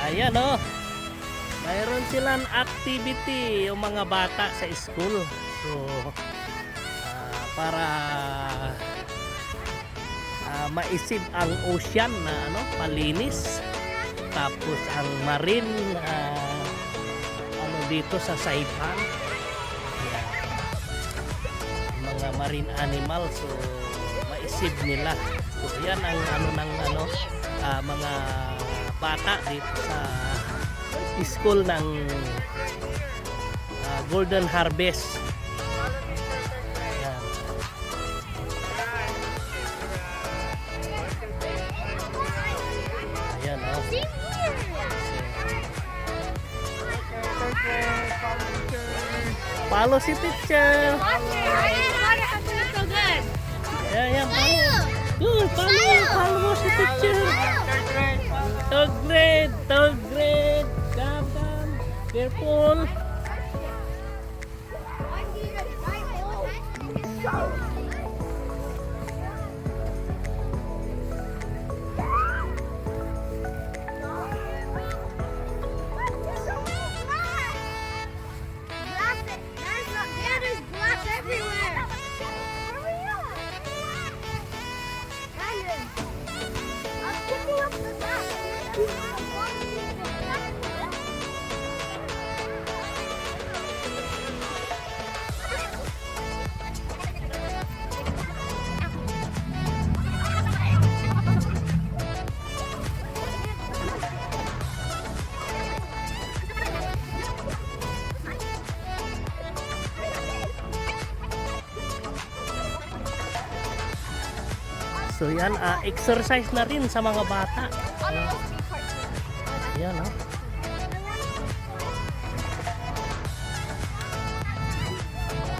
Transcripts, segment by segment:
Ayan o. Mayroon silang activity yung mga bata sa school. So, para maisip ang ocean na palinis. Tapos ang marine dito sa Saipan. Ayan. Mga marine animals, so maisip nila. So yan ang mga bata dito sa school ng Golden Harvest. Ayan. Ayan o. Follow si teacher. Ayan, follow. Good, follow mo si teacher. Third grade. Come. Careful. So yan, exercise na rin sa mga bata. Yan o.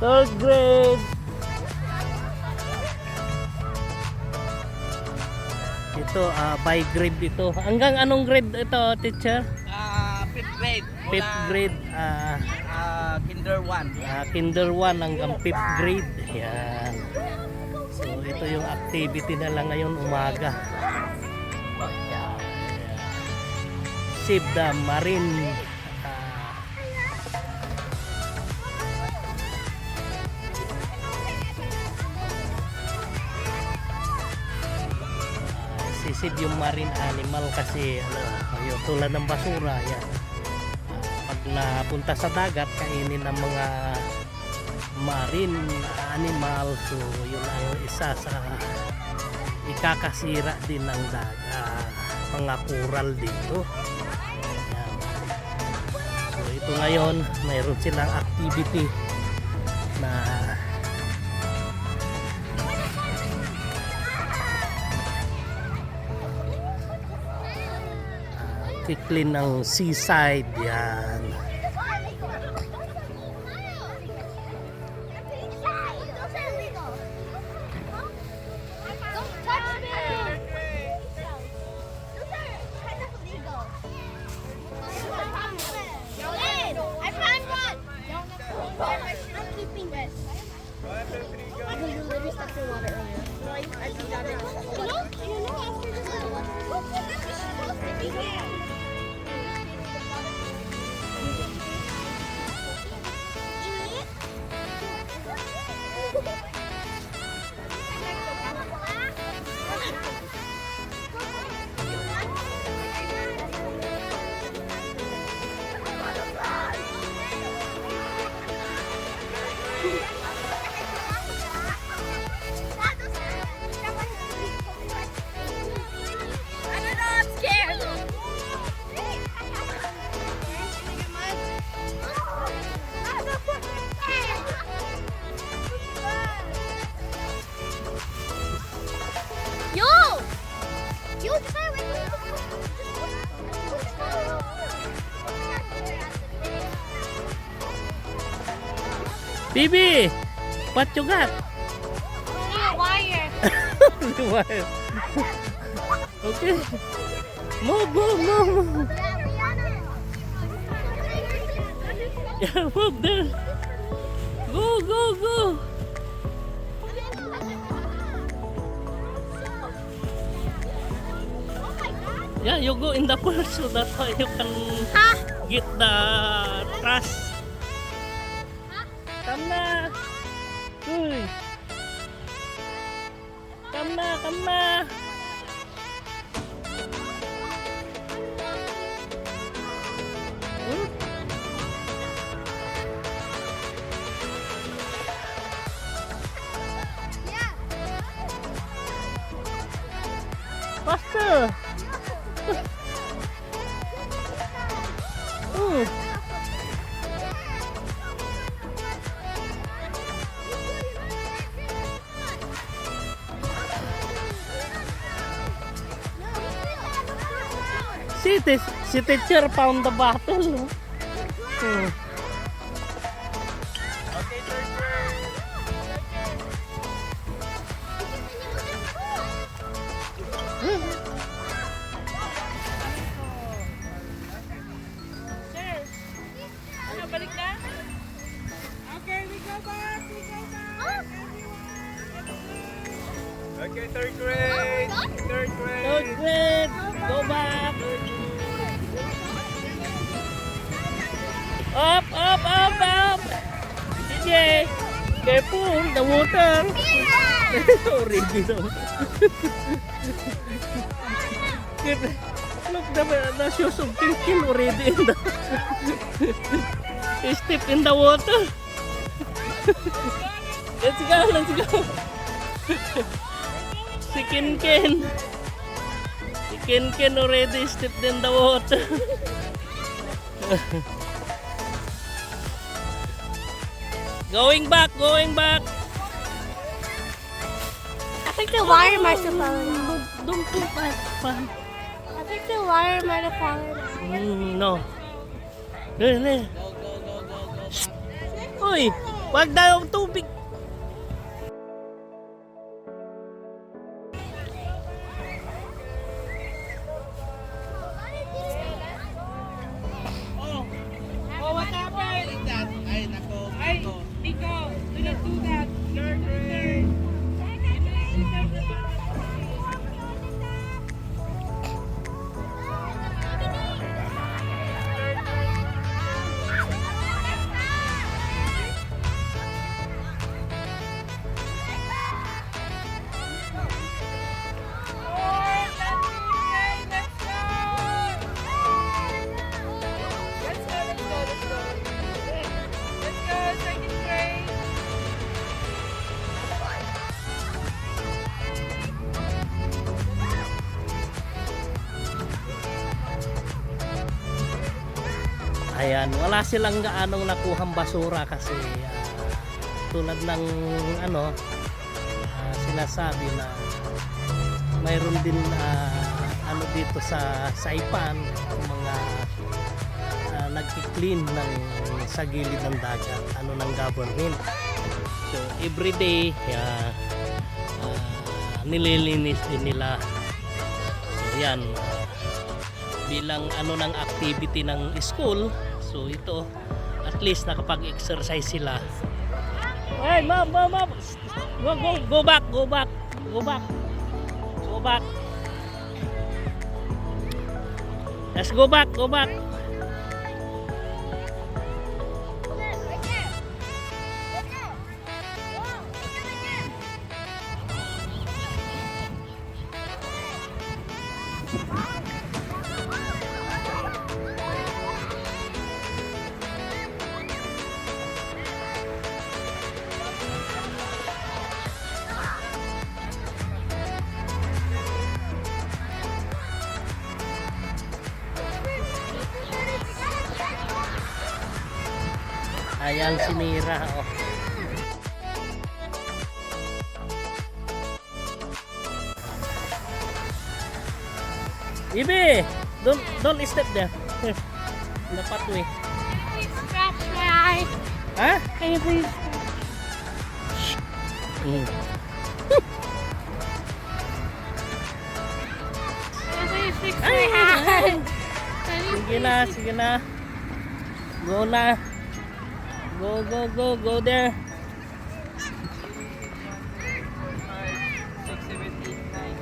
Third grade. Ito, by grade ito. Hanggang anong grade ito, teacher? 5th grade. 5th grade. Kinder 1. Kinder 1 hanggang 5th grade. Yan. So ito yung activity nila ngayon umaga. Save the marine. Sisib yung marine animal kasi yung tulad ng basura yan. Pag napunta sa dagat, kainin ng mga marine animal, so yun ang isa sa ikakasira din ng mga coral dito. Ayan. So ito ngayon mayroon silang activity na kiklin ng seaside. Yan. Bibi, what you got? Wire. Wire. Okay. Move. Yeah, move there. Go, go, go. Yeah, you go in the pool so that you can get the trash. Come na. Uy. Come na, come na. Hmm? Faster. Si teacher found the bottle. No? Okay, third grade. Ano, balik na? Okay, we go back. We go back. Okay, third grade. Third grade. Third grade. Go back. Up, up, up, up. DJ, careful, the water. Already no. Look, the shoes of Tintin already in the step in the water. Let's go, let's go. Si Ken already stepped in the water. Going back, going back. I think the wire might have fallen. Don't go back, man. I think the wire might have fallen. No. Dali. Uy, wag daw tubig. Oh, what happened? Ay, nako. Ay, Nico, do not do that. You're third. Ayan, wala silang gaanong nakuhang basura kasi tulad ng sinasabi na mayroon din dito sa Saipan mga nagki-clean sa gilid ng dagat ng government. So everyday nililinis din nila. So yan bilang ng activity ng school. So ito at least nakapag-exercise sila. Hey, mom. Go back. Let's go back. Ayan si Mira. Oh. Ibe, don't step there. Here, in the pathway. Please scratch my eye. Huh? Can you please? Mm. Can you please fix my hand? Can you Sige na. Go na. Go, go, go, go there. 6, 7, 8, 9.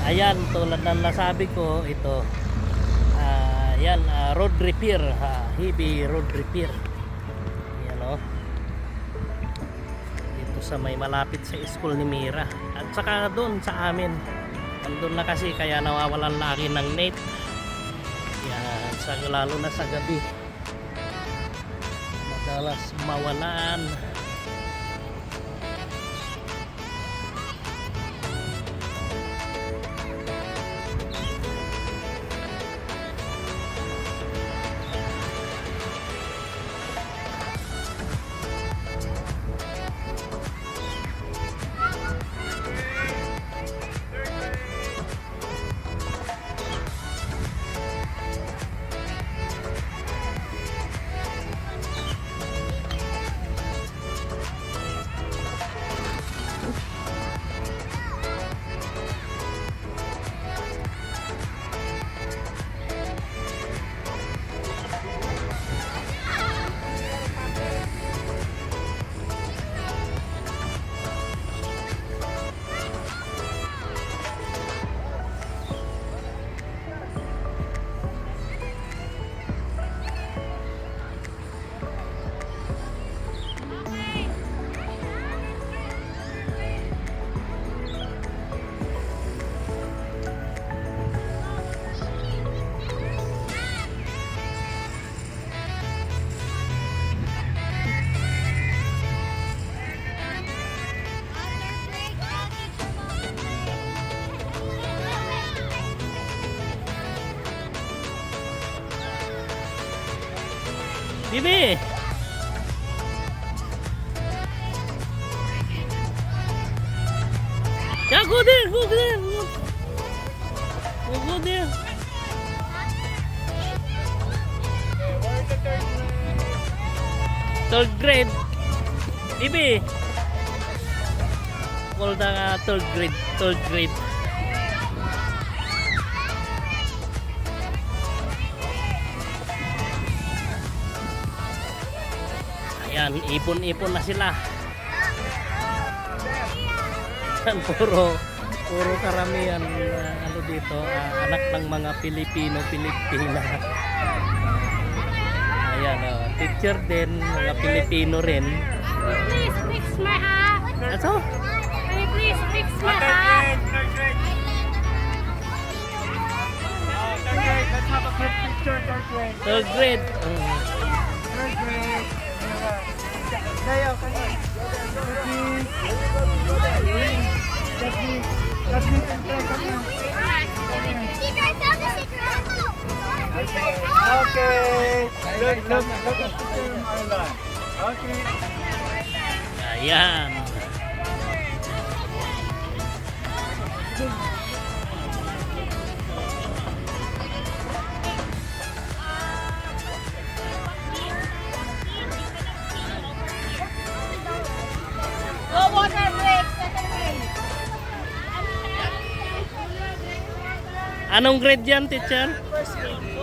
Ayan, tulad ng nasabi ko, ito yan, road repair, heavy road repair. Yan o, dito sa may malapit sa school ni Mira, at saka doon sa amin, andun na kasi, kaya nawawalan lagi ng net. Yan, lalo na sa gabi madalas mawalan. Bibi! Yeah, go there, go there. Go there. Where's the third Third grade. grade? Bibi! Call the third grade. Third grade. Ayan, ipon-ipon na sila. Yan, puro karamihan ano dito, anak ng mga Pilipino-Pilipina. Ayan, teacher din, mga Pilipino rin. Please fix my hat. Aso? Can you please fix my Third hat? grade, third grade. Third grade, let's have a group picture, third grade. Third grade. Third grade. Leo, come on. That's me, come on. Okay. Look at the picture of Marla. Okay. Ayan. Go water break. Second grade. Anong grade yan, teacher?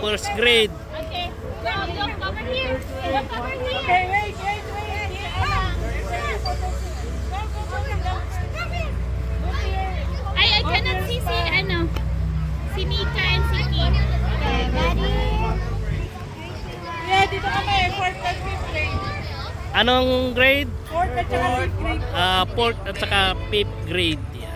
First grade. Okay. Now look over here. Look over here. Okay, wait. I cannot see ano, si Mika and si Kim. Anong grade? Fourth at saka fifth grade. Fourth at saka fifth grade. Yan.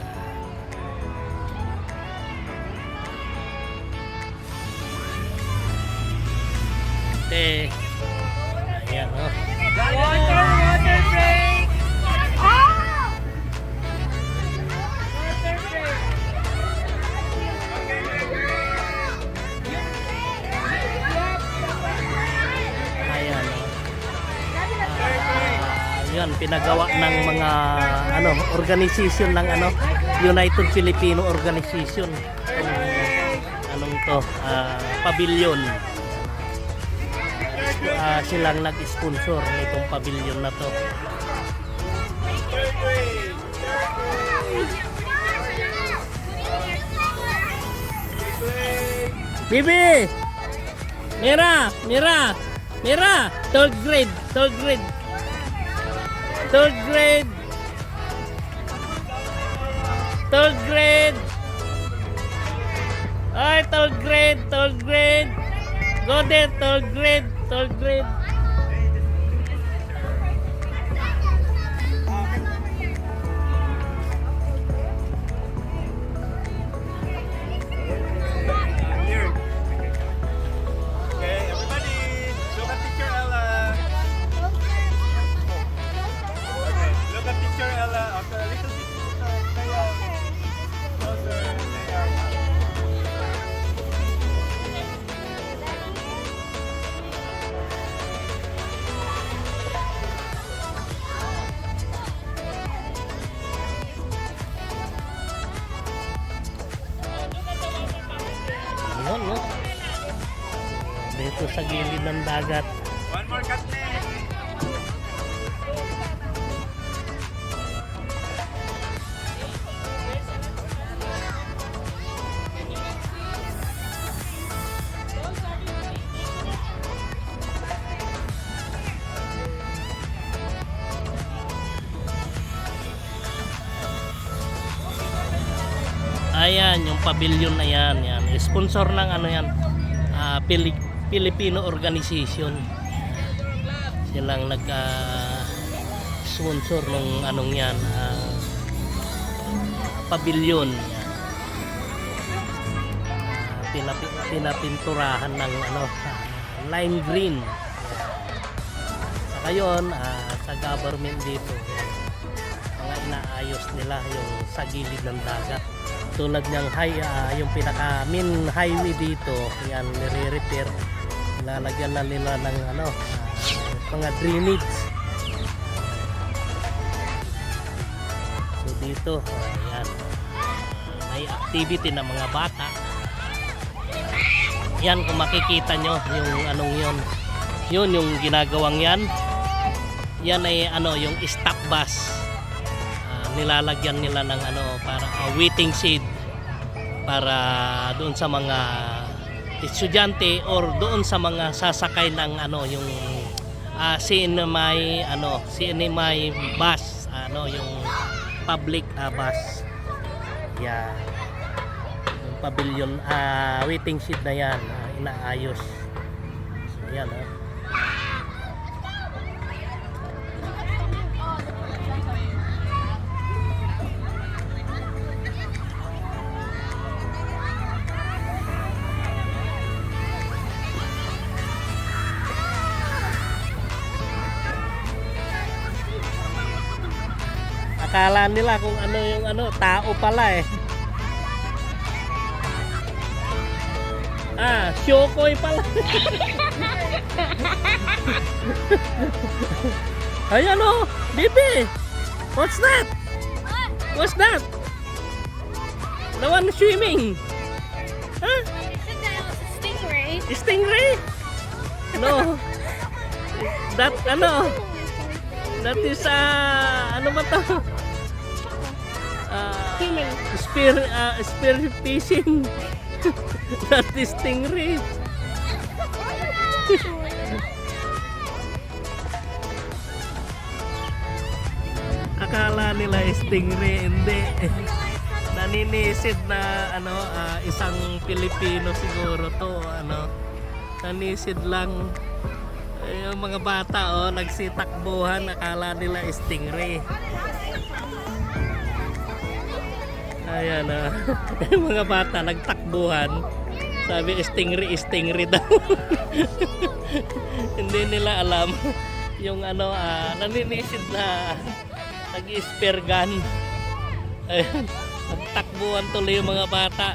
Ayan, oh. Water break. Water break. Ayan, oh. Yan, pinagawa ng mga ano, organization ng ano, United Filipino Organization. Anong to? Pavilion. Silang nag-sponsor nitong pavilion na to. Bibi! Mira! Mira! Mira! Third grade! Third grade! Third grade! Third grade! Ay, third grade! Third grade! Go there! Third grade! Third grade! Here. Okay, everybody, look at Teacher Ella. Okay, look at Teacher Ella. Okay, a little bit closer. There. Yun, no? Dito sa gilid ng dagat. One more cut next. Ayan, yung pavilion na yan. Yan. Sponsor ng ano yan, Filipino Organization. Silang nag-sponsor ng anong yan, pavilion. Yan. Pinapinturahan ng ano, lime green. Saka yun, sa government dito, mga inaayos nila yung sa gilid ng dagat. Tulad ng yung pinaka main highway dito, yan nire-repair, lalagyan na nila ng ano, mga drainage. So dito, ayan, may activity ng mga bata. Yan, kung makikita nyo yung anong yun yung ginagawang yan ay ano, yung stop bus. Nilalagyan nila ng ano, para waiting shed para doon sa mga estudyante or doon sa mga sasakay ng ano, yung CNMI ano, CNMI bus, ano, yung public bus. Yeah. Yung pavilion, waiting shed na yan, inaayos. So yan, akala nila kung ano yung ano, tao pala eh. Shokoy pala. Ayan o, Bibi. What's that? What's that? The one swimming. Huh? Stingray. Stingray? No. That ano? That is ano ba to? Spear fishing. That is stingray. Akala nila stingray, hindi. Naninisid na ano, isang Pilipino siguro to, ano. Nanisid lang. Yung mga bata nagsitakbuhan, akala nila stingray. Ayan yung mga bata nagtakbuhan. Sabi stingray daw. Hindi nila alam yung naninisid na nag-spear gun. Ayan, nagtakbuhan tuloy yung mga bata.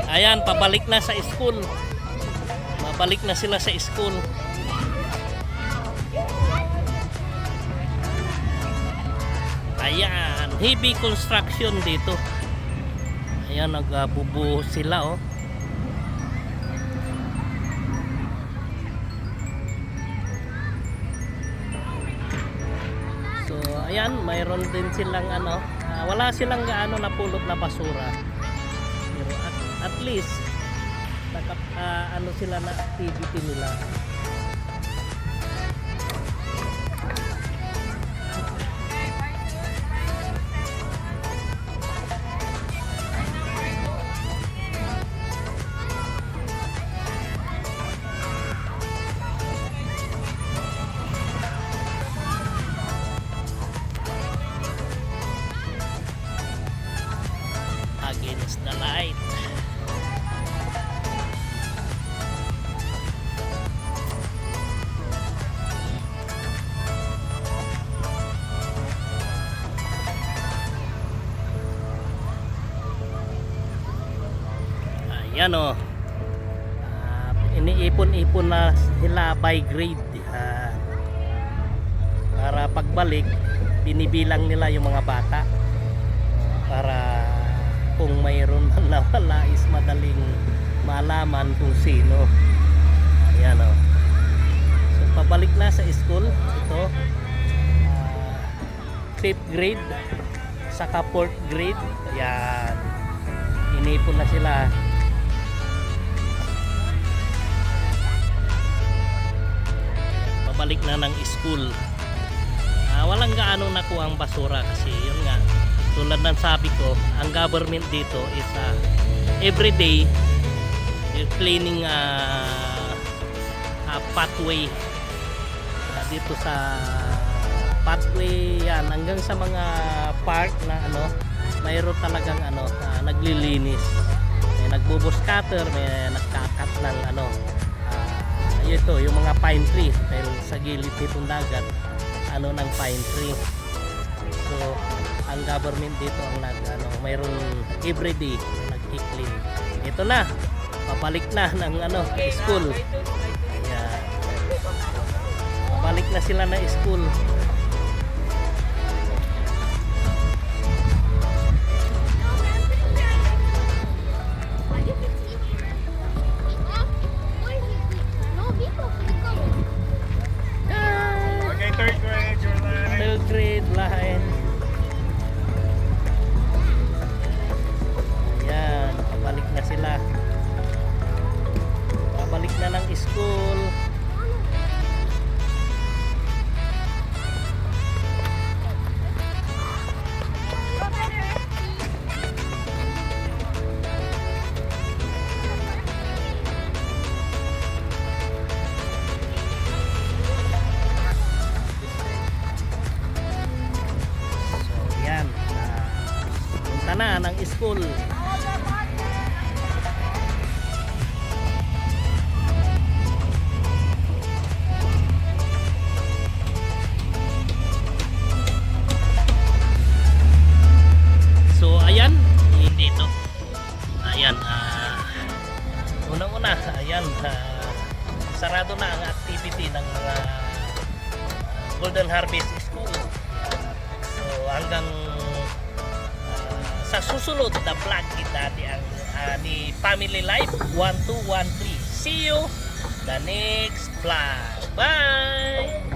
Ayan, pabalik na sa school. Mabalik na sila sa school. Ayan, heavy construction dito. Ayan, nagbubuhos sila So, ayan, mayroon din silang wala silang gaano napulot na basura. Pero at least sila na activity nila. Against the light. Ayan iniipon-ipon na sila by grade. Para pagbalik binibilang nila yung mga bata para kung mayroon man nawala is madaling malaman kung sino. Ayan So pabalik na sa school ito. 5th grade saka 4th grade. Ayan, inipon na sila. Pabalik na ng school. Walang gaano nakuha ang basura kasi yun nga, tulad ng sabi ko, ang government dito is everyday you're cleaning pathway dito sa pathway yan hanggang sa mga park na mayroon talagang naglilinis, may nagbubus cutter, may nagkakat ng ito yung mga pine tree dahil sa gilid nitong dagat ng pine tree. So ang government dito ang mayroon everyday nag-clean. Ito na, pabalik na ng school. Ayan. Pabalik na sila na school. Okay, 3rd grade, your line. 3rd grade line. Ayan, pabalik na sila. Pabalik na ng school. Punta na ng school. So ayan, dito. Ayan, unang-una, ayan, sarado na ang activity ng mga Golden Harvest School. So hanggang sa susunod na vlog kita ang ni Family Life 1213. See you the next vlog. Bye!